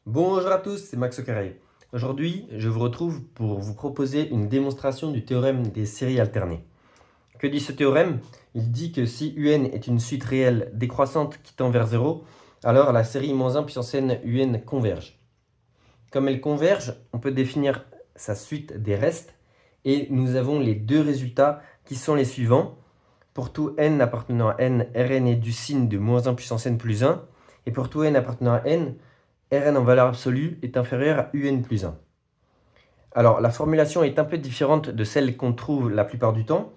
Bonjour à tous, c'est Max Ocaré. Aujourd'hui, je vous retrouve pour vous proposer une démonstration du théorème des séries alternées. Que dit ce théorème? Il dit que si un est une suite réelle décroissante qui tend vers 0, alors la série -1 puissance n un converge. Comme elle converge, on peut définir sa suite des restes et nous avons les deux résultats qui sont les suivants. Pour tout n appartenant à n, Rn est du signe de -1 puissance n plus 1, et pour tout n appartenant à n, Rn en valeur absolue est inférieur à un plus 1. Alors, la formulation est un peu différente de celle qu'on trouve la plupart du temps,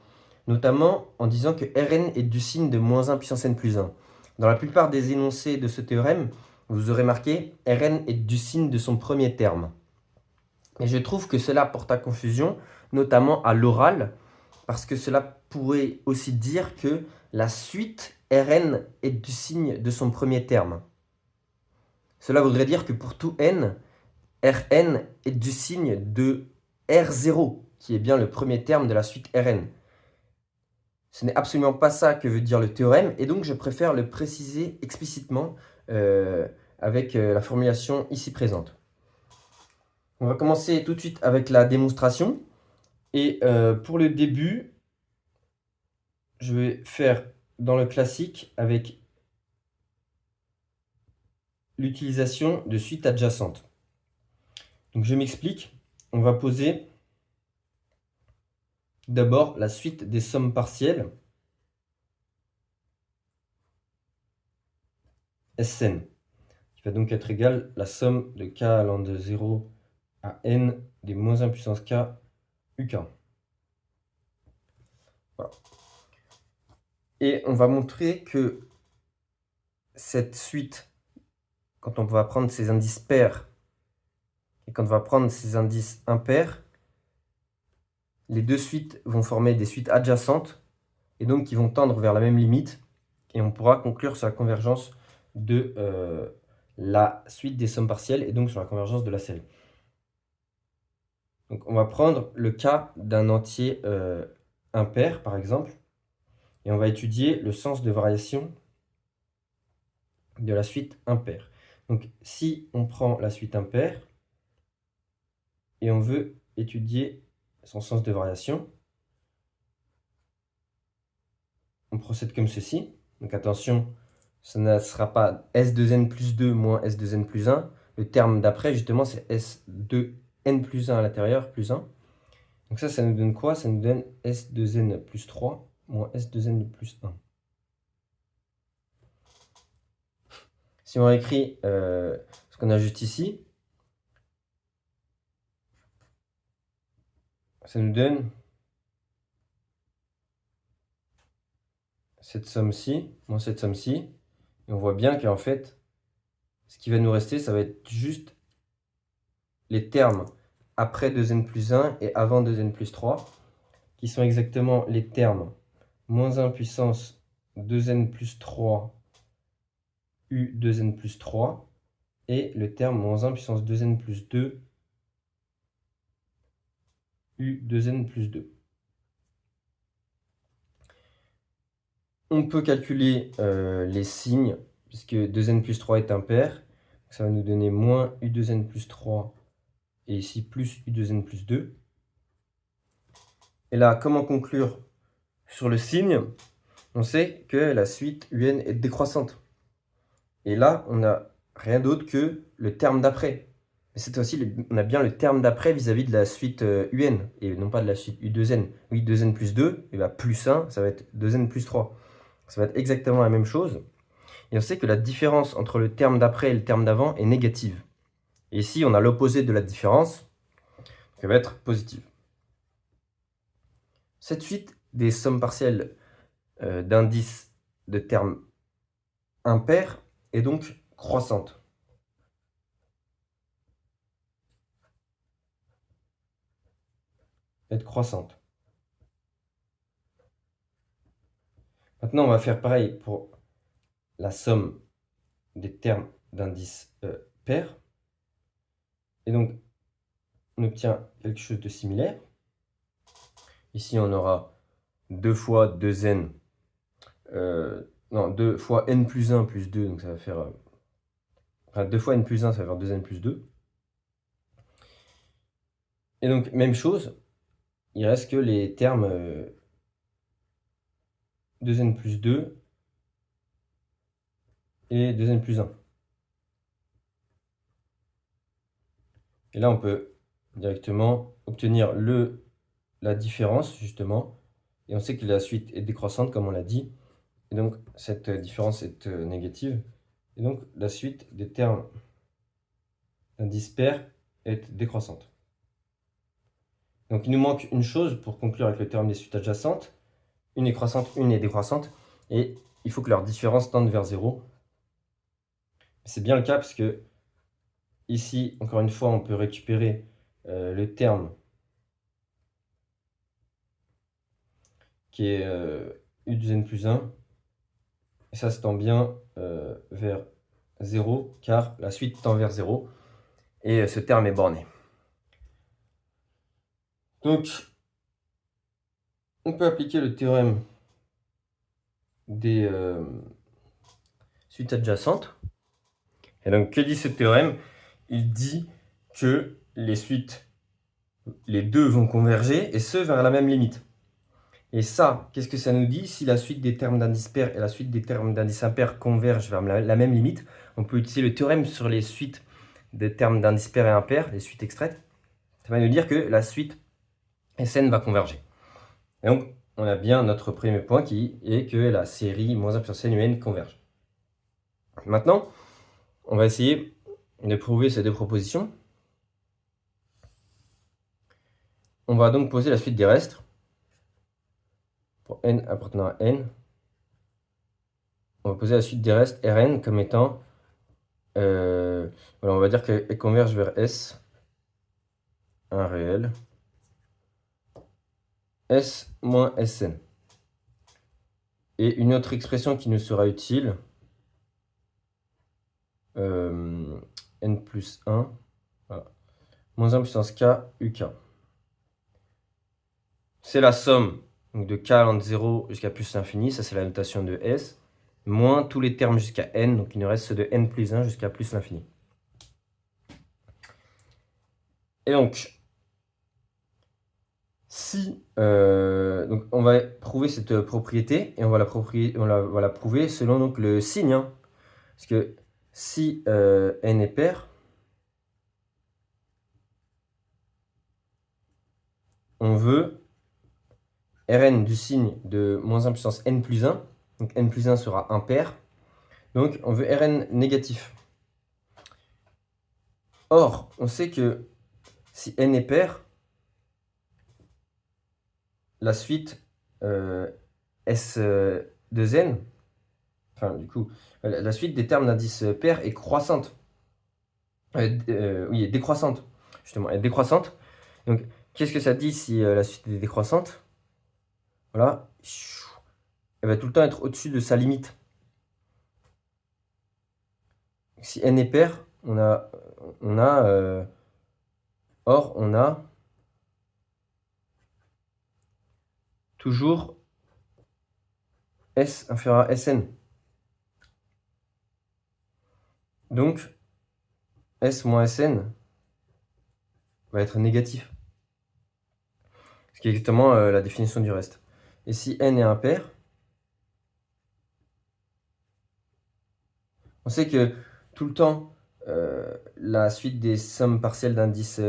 notamment en disant que Rn est du signe de -1 puissance n plus 1. Dans la plupart des énoncés de ce théorème, vous aurez marqué Rn est du signe de son premier terme. Et je trouve que cela porte à confusion, notamment à l'oral, parce que cela pourrait aussi dire que la suite Rn est du signe de son premier terme. Cela voudrait dire que pour tout n, Rn est du signe de R0, qui est bien le premier terme de la suite Rn. Ce n'est absolument pas ça que veut dire le théorème, et donc je préfère le préciser explicitement avec la formulation ici présente. On va commencer tout de suite avec la démonstration, et pour le début, je vais faire dans le classique avec l'utilisation de suites adjacentes. Donc je m'explique, on va poser d'abord la suite des sommes partielles Sn, qui va donc être égale la somme de k allant de 0 à n des -1 puissance k uk. Voilà. Et on va montrer que cette suite, quand on va prendre ces indices pairs et quand on va prendre ces indices impairs, les deux suites vont former des suites adjacentes et donc qui vont tendre vers la même limite, et on pourra conclure sur la convergence de la suite des sommes partielles et donc sur la convergence de la série. Donc on va prendre le cas d'un entier impair par exemple, et on va étudier le sens de variation de la suite impaire. Donc si on prend la suite impaire et on veut étudier son sens de variation, on procède comme ceci. Donc attention, ça ne sera pas S2n plus 2 moins S2n plus 1. Le terme d'après, justement, c'est S2n plus 1 à l'intérieur, plus 1. Donc ça nous donne quoi? Ça nous donne S2n plus 3 moins S2n plus 1. Si on écrit ce qu'on a juste ici, ça nous donne cette somme-ci, moins cette somme-ci. Et on voit bien qu'en fait, ce qui va nous rester, ça va être juste les termes après 2n plus 1 et avant 2n plus 3, qui sont exactement les termes -1 puissance 2n plus 3 u 2n plus 3 et le terme -1 puissance 2n plus 2 u 2n plus 2. On peut calculer les signes, puisque 2n plus 3 est impair. Ça va nous donner moins u 2n plus 3 et ici plus u 2n plus 2. Et là, comment conclure sur le signe? On sait que la suite un est décroissante. Et là, on n'a rien d'autre que le terme d'après. Mais cette fois-ci, on a bien le terme d'après vis-à-vis de la suite un, et non pas de la suite u2n. Oui, 2n plus 2, et bien plus 1, ça va être 2n plus 3. Ça va être exactement la même chose. Et on sait que la différence entre le terme d'après et le terme d'avant est négative. Et ici, on a l'opposé de la différence, qui va être positive. Cette suite des sommes partielles d'indices de termes impairs est donc croissante. Être croissante. Maintenant, on va faire pareil pour la somme des termes d'indices pairs. Et donc, on obtient quelque chose de similaire. Ici, on aura 2 fois 2n, non, 2 fois n plus 1 plus 2, donc ça va faire Enfin, 2 fois n plus 1, ça va faire 2n plus 2. Et donc, même chose, il reste que les termes 2n plus 2 et 2n plus 1. Et là, on peut directement obtenir la différence, justement. Et on sait que la suite est décroissante, comme on l'a dit. Et donc, cette différence est négative. Et donc, la suite des termes d'indice pair est décroissante. Donc, il nous manque une chose pour conclure avec le théorème des suites adjacentes. Une est croissante, une est décroissante. Et il faut que leur différence tende vers 0. C'est bien le cas parce que ici, encore une fois, on peut récupérer le terme qui est u de n plus 1. Et ça se tend bien vers 0, car la suite tend vers 0. Et ce terme est borné. Donc, on peut appliquer le théorème des suites adjacentes. Et donc, que dit ce théorème? Il dit que les suites, les deux vont converger, et ce, vers la même limite. Et ça, qu'est-ce que ça nous dit? Si la suite des termes d'indice pair et la suite des termes d'indice impair convergent vers la même limite, on peut utiliser le théorème sur les suites des termes d'indice pair et impair, les suites extraites. Ça va nous dire que la suite Sn va converger. Et donc, on a bien notre premier point qui est que la série moins 1 puissance n un converge. Maintenant, on va essayer de prouver ces deux propositions. On va donc poser la suite des restes. Pour n appartenant à n, on va poser la suite des restes Rn comme étant, voilà, on va dire qu'elle converge vers S, un réel, S moins Sn. Et une autre expression qui nous sera utile, n plus 1, voilà, moins 1 puissance k, uk. C'est la somme donc, de k allant de 0 jusqu'à plus l'infini, ça c'est la notation de S, moins tous les termes jusqu'à n, donc il nous reste ceux de n plus 1 jusqu'à plus l'infini. Et donc, si donc on va prouver cette propriété, et on va la prouver selon donc, le signe. Hein, parce que si n est pair, on veut Rn du signe de moins 1 puissance n plus 1. Donc n plus 1 sera impair. Donc on veut Rn négatif. Or, on sait que si n est pair, la suite S de n, enfin du coup, la suite des termes d'indice pair est croissante. Oui, est décroissante. Justement, elle est décroissante. Donc, qu'est-ce que ça dit si la suite est décroissante? Voilà. Elle va tout le temps être au-dessus de sa limite. Si n est pair, on a toujours S inférieur à Sn. Donc, S moins Sn va être négatif. Ce qui est exactement la définition du reste. Et si n est impair, on sait que tout le temps, la suite des sommes partielles d'indices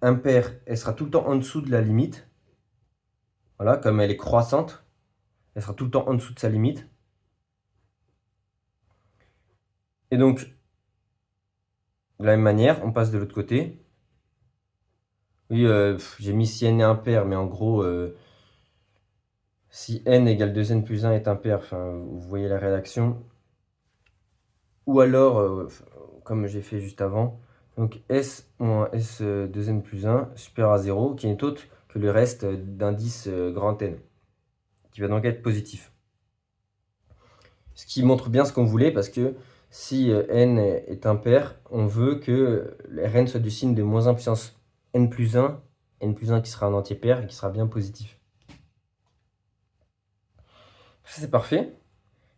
impairs, elle sera tout le temps en dessous de la limite. Voilà, comme elle est croissante, elle sera tout le temps en dessous de sa limite. Et donc, de la même manière, on passe de l'autre côté. Oui, j'ai mis si n est impair, mais en gros, si n égale 2n plus 1 est impair, enfin, vous voyez la rédaction. Ou alors, comme j'ai fait juste avant, donc S moins S 2n plus 1 supérieur à 0, qui n'est autre que le reste d'indice grand N, qui va donc être positif. Ce qui montre bien ce qu'on voulait, parce que si n est impair, on veut que Rn soit du signe de moins 1 puissance n plus 1 qui sera un entier pair et qui sera bien positif. Ça c'est parfait.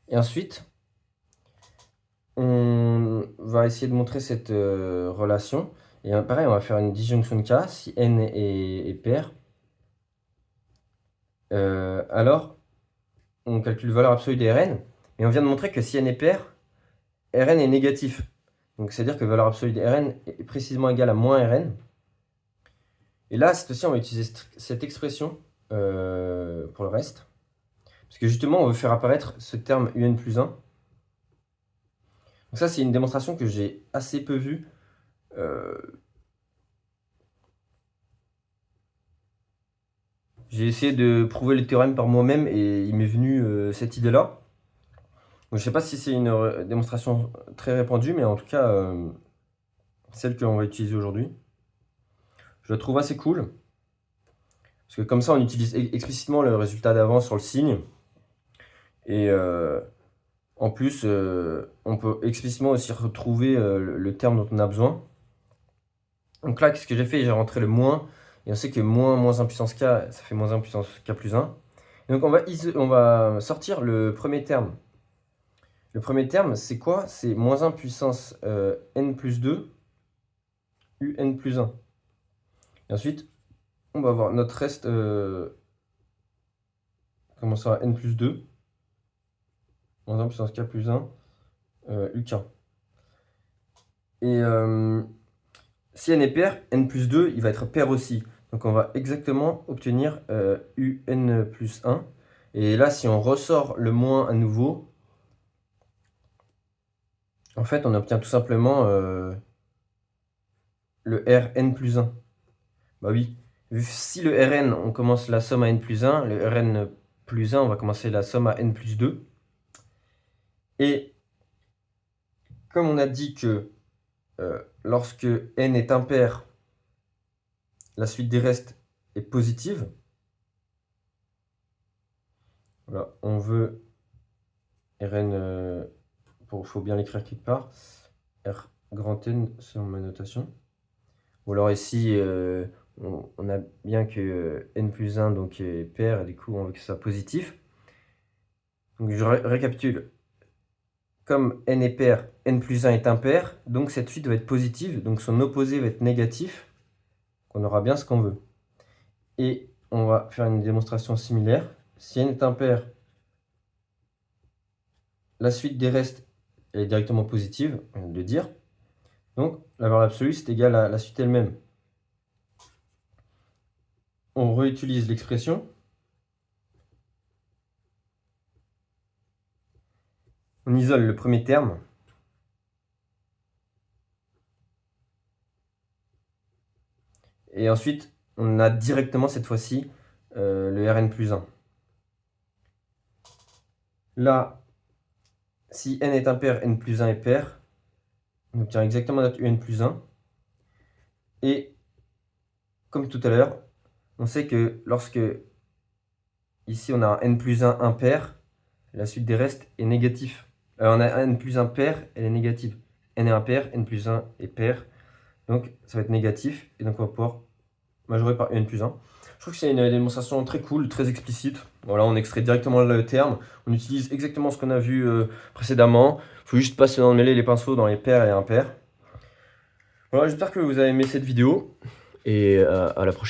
Et ensuite, on va essayer de montrer cette relation. Et pareil, on va faire une disjonction de cas. Si n est pair, alors on calcule valeur absolue de Rn. Et on vient de montrer que si n est pair, Rn est négatif. Donc c'est-à-dire que valeur absolue de Rn est précisément égale à moins Rn. Et là, cette fois-ci, on va utiliser cette expression pour le reste. Parce que justement, on veut faire apparaître ce terme un plus 1. Donc ça, c'est une démonstration que j'ai assez peu vue. J'ai essayé de prouver le théorème par moi-même et il m'est venu cette idée-là. Donc, je ne sais pas si c'est une démonstration très répandue, mais en tout cas, celle qu'on va utiliser aujourd'hui. Je la trouve assez cool. Parce que comme ça, on utilise explicitement le résultat d'avant sur le signe. Et en plus, on peut explicitement aussi retrouver le terme dont on a besoin. Donc là, qu'est-ce que j'ai fait? J'ai rentré le moins. Et on sait que moins 1 puissance k, ça fait moins 1 puissance k plus 1. Et donc on va sortir le premier terme. Le premier terme, c'est quoi? C'est moins 1 puissance n plus 2 un plus 1. Et ensuite, on va avoir notre reste commençant à n plus 2. Moins 1 puissance k plus 1 uk. Et si n est pair, n plus 2, il va être pair aussi. Donc on va exactement obtenir un plus 1. Et là, si on ressort le moins à nouveau, en fait, on obtient tout simplement le Rn plus 1. Bah oui, si le Rn, on commence la somme à n plus 1, le Rn plus 1, on va commencer la somme à n plus 2. Et comme on a dit que lorsque n est impair, la suite des restes est positive. Voilà, on veut Rn, faut bien l'écrire quelque part, R grand N selon ma notation. Ou alors ici, on a bien que n plus 1 donc est pair, et du coup on veut que ce soit positif. Donc je récapitule. Comme n est pair, n plus 1 est impair, donc cette suite va être positive, donc son opposé va être négatif. On aura bien ce qu'on veut. Et on va faire une démonstration similaire. Si n est impair, la suite des restes elle est directement positive, on vient de le dire. Donc la valeur absolue c'est égal à la suite elle-même. On réutilise l'expression. On isole le premier terme. Et ensuite, on a directement cette fois-ci le Rn plus 1. Là, si n est impair, n plus 1 est pair, on obtient exactement notre un plus 1. Et comme tout à l'heure, on sait que lorsque ici on a un n plus 1 impair, la suite des restes est négatif. On a un n plus 1 pair, elle est négative. n est impair, n plus 1 est pair. Donc ça va être négatif. Et donc on va pouvoir majorer par n plus 1. Je trouve que c'est une démonstration très cool, très explicite. Voilà, on extrait directement le terme. On utilise exactement ce qu'on a vu précédemment. Il faut juste pas se mêler les pinceaux dans les pairs et les impairs. Voilà, j'espère que vous avez aimé cette vidéo. Et à la prochaine.